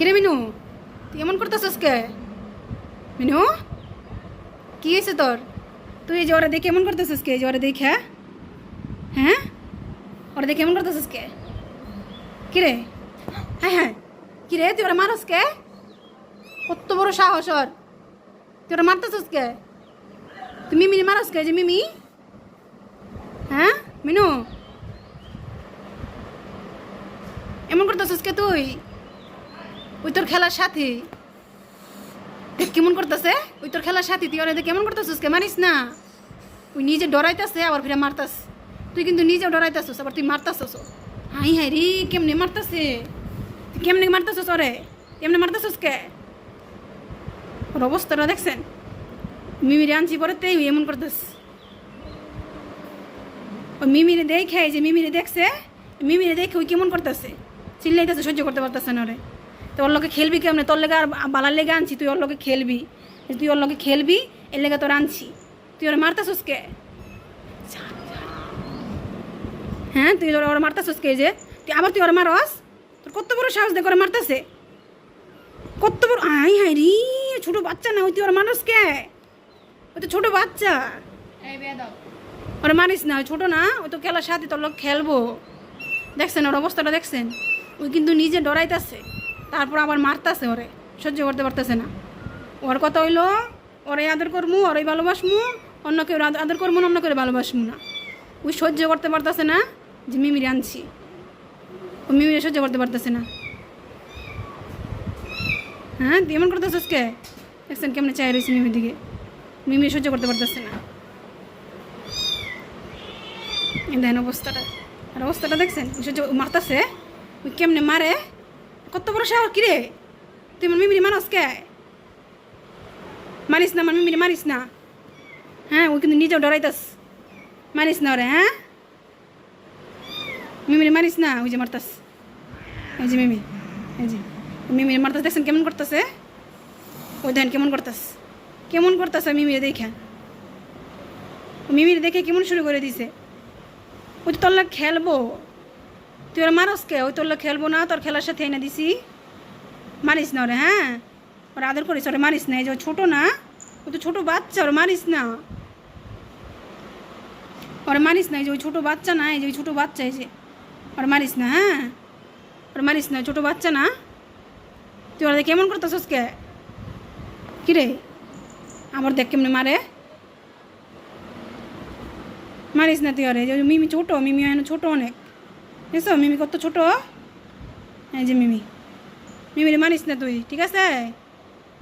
কিরে মিনু, তুই এমন করতেছিস কে? মিনু, কি হয়েছে তোর? তুই এই যে ওরা দেখে এমন করতেছিস কে? এই যে ওরা দেখে, হ্যাঁ, ওরা দেখে এমন করতেছিস কে? কিরে, হ্যাঁ হ্যাঁ, কিরে তুই ওরা মারস কে? কত বড় সাহস ওর! তুই ওরা মারতেছিস কে? তুই মিমিরে মারস কে? যে মিমি, হ্যাঁ মিনু, এমন করতেছিস কে তুই? ওই তোর খেলার সাথী দেখ কেমন করতেছে। ওই তোর খেলার সাথী, তুই ওরা কেমন করতেছিস কে? মারিস না। ওই নিজে ডরাইতেছে আবার ফিরে মারতাস। তুই কিন্তু নিজেও ডরাইতেছিস আবার তুই মারতাছিস। হাই হাই রে, কেমনে মারতাছে! তুই কেমনে মারতাছিস ওরে? কেমনে মারতাছিস কে? ওর অবস্থাটা দেখছেন? মিমিরে আনছি পরেতে এমন করতেস। ওই মিমিরে দেখে, যে মিমিরে দেখছে, মিমিরে দেখে ওই কেমন করতেছে, চিল্লাইতেছে, সহ্য করতে পারতেছে না রে। তো ওর লোকে খেলবি কেমনে? তোর লেগে আর বালার লেগে আনছি, তুই ওর লোকে খেলবি, তুই ওর লোকে খেলবি, এর লেগে তোর আনছি। তুই ওরা মারতাছিস কে? হ্যাঁ, তুই ওরা মারতাছিস কে? যে তুই আবার তুই ওরা মারস? তোর কত বড় সাহস দেখ ওরা মারতেছে, কত বড়! আই হাই রি, ছোট বাচ্চা না ওই, তুই ওরা মারস কে? ওই তো ছোট বাচ্চা, ওরা মারিস না, ওই ছোট না, ওই তো খেলার সাথে, তোর লোক খেলবো। দেখছেন ওর অবস্থাটা দেখছেন? ওই কিন্তু নিজে ডরাইতেছে, তারপর আবার মারতাছে, ওরে সহ্য করতে পারতেছে না। ওর কথা হইলো ওরে আদর করমু, ওরাই ভালোবাসমু, অন্য কেউ আদর করবো না, অন্য কেউ ভালোবাসমু না। ওই সহ্য করতে পারতেছে না যে মিমিরে আনছি, ও মিমিরে সহ্য করতে পারতেছে না। হ্যাঁ, তুই এমন করতেছিস কে? দেখছেন কেমনে চাই রয়েছে মিমির দিকে? মিমিরে সহ্য করতে পারতেছে না। দেখেন অবস্থাটা, আর অবস্থাটা দেখছেন? সহ্য মারতেছে, ওই কেমনে মারে, কত বড় সাহস! কিরে তুই আমার মিমিরে মারস কে? মারিস না, আমার মিমিরে মারিস না। হ্যাঁ, ওই কিন্তু নিজেও ডরাইতাস, মারিস না ওরে। হ্যাঁ, মিমিরে মারিস না। ওই যে মারতাস, এই যে মিমি, এই যে মিমিরে মারতাস, দেখছেন কেমন করতেছে? ওই দেখেন কেমন করতাস, কেমন করতেছে মিমিরে দেখে। মিমিরে দেখে কেমন শুরু করে দিছে। ওই তো তোর লোক খেলবো, তুই ওরা মারস কে? ওই তোর লোক খেলবো না, তোর খেলার সাথে এনে দিছি, মারিস না ওরে। হ্যাঁ, ওরা আদর করিস, ওরা মারিস না। এই যে ছোটো না, ও তো ছোটো বাচ্চা, ওরা মারিস না, ওরা মারিস না। এই যে ওই ছোটো বাচ্চা না, এই যে ওই ছোটো বাচ্চা, এই যে ওরা মারিস না। হ্যাঁ, ওরা মারিস না, ছোটো বাচ্চা না। তুই ওরা কেমন করতেছিস কে? কিরে আবার দেখ কেমনে মারে, মারিস না তুই ওরে। যে মিমি ছোটো, মিমি এখন ছোটো অনেক, বুঝছো? মিমি কত ছোটো। এই যে মিমি, মিমিরে মারিস না তুই, ঠিক আছে?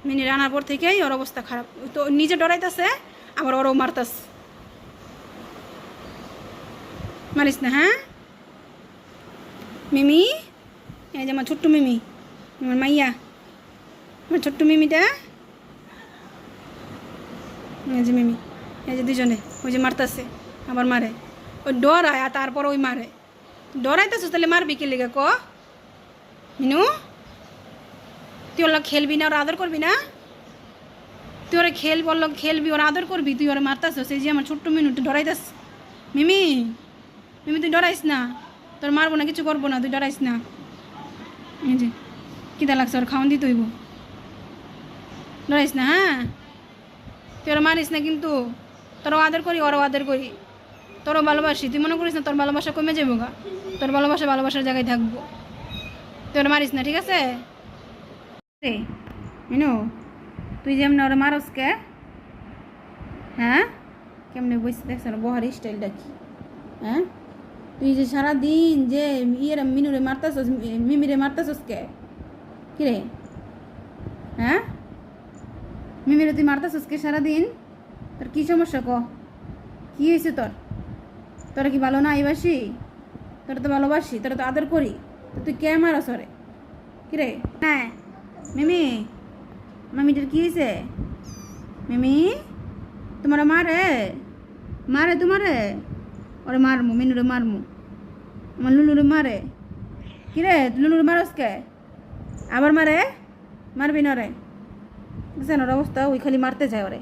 মিনি রান্নার পর থেকেই ওর অবস্থা খারাপ, তো নিজে ডরাইতেছে আবার ওরও মারতাস। মারিস না। হ্যাঁ মিমি, এই যে আমার ছোট্ট মিমি, আমার মাইয়া, আমার ছোট্ট মিমিটা, এই যে মিমি, এই যে দুজনে, ওই যে মারতাছে আবার মারে। ওই ডরায় আর তারপর ওই মারে। ডরাইতেছ তাহলে মারবি কে লেগে ক? মিনু, তুই ওর খেলবি না, ওরা আদর করবি না? তুই ওরা খেলবি, ওর খেলবি, ওরা আদর করবি, তুই ওরা মারতাস। সেই যে আমার ছোট্ট মিনু, তুই ডরাইতাস। মিমি, মিমি তুই ডরাইস না, তোর মারবো না, কিছু করবো না, তুই ডরাইস না। এই যে কিদা লাগছে, ওর খাওয়ান দিতে হইব, ডরাইস না। হ্যাঁ, তুই ওরা মারিস না কিন্তু, তোরও আদর করি, ওরাও আদর করি, তোরও ভালোবাসি। তুই মনে করিস না তোর ভালোবাসা কমে যাবো গা? তোর ভালোবাসা ভালোবাসার জায়গায় থাকবো। তুই ওরা মারিস না, ঠিক আছে? রে মিনু, তুই যেমন ওরা মারস কে? হ্যাঁ, কেমনে বসে দেখছ বহার স্টাইলটা কি? হ্যাঁ, তুই যে সারাদিন যে ইয়ের মিনুরে মারতাছস, মিমিরে মারতাছস কে? কিরে, হ্যাঁ, মিমিরে তুই মারতাছস কে সারাদিন? তোর কী সমস্যা ক? কী হয়েছে তোর? তোরা কি ভালো না আইবাসি? তোরা তো ভালোবাসি, তোরা তো আদর করি, তো তুই কে মারস ওরে? কিরে, হ্যাঁ মিমি, মামিটার কী হয়েছে? মিমি তোমার মারে, মারে তোমারে? ওরে মারমু, মিনুরে মারমু, আমার লুলুরে মারে। কিরে লুলুরে মারস কে? আবার মারে? মারবি না রে? বুঝছেন ওর অবস্থা? ওই খালি মারতে যায় ওরে,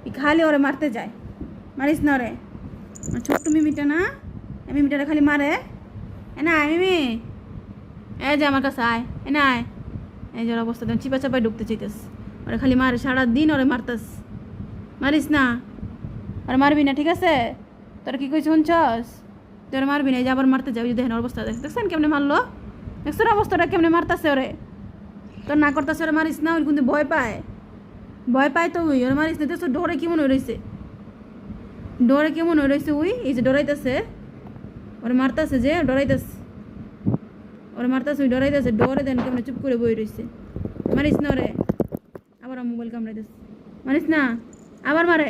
ওই খালি ওরে মারতে যায়। মারিস না রে, ছোট্ট মিমিটা না, মিমিটারে খালি মারে। এ না মিমি, এ যে আমার কাছে আয়, এ না আয়, এই যে ওর অবস্থা দেন, চিপা চাপায় ঢুকতে চাইতেস, ওরা খালি মারে সারাদিন, ওরে মারতাস। মারিস না, ওরা মারবি না, ঠিক আছে? তোরা কি কইছ শুনছস? তোর মারবি না, এই যে আবার মারতে যাবি, দেখেন অবস্থা, দেখছেন কেমনে মারলো, দেখছেন অবস্থাটা কেমনে মারতাছে ওরে। তোর না করতেছে, ওরা মারিস না, ওই কিন্তু ভয় পায়, ভয় পায় তো ওই, ওরা মারিস না। দেখছো ডরে কেমন হয়ে রয়েছে, ডরে কেমন হয়ে রয়েছে ওই, এই যে ডরাইতেছে, ওরা মারতাছে, যে ডরাইতেছে, ওরা মারতাছে, ওই ডরাইতেছে, ডরে দেন কেমন চুপ করে বই রয়েছে। মারিস না ওরে, আবার মোবাইল কামড়াইতেছে, মারিস না, আবার মারে।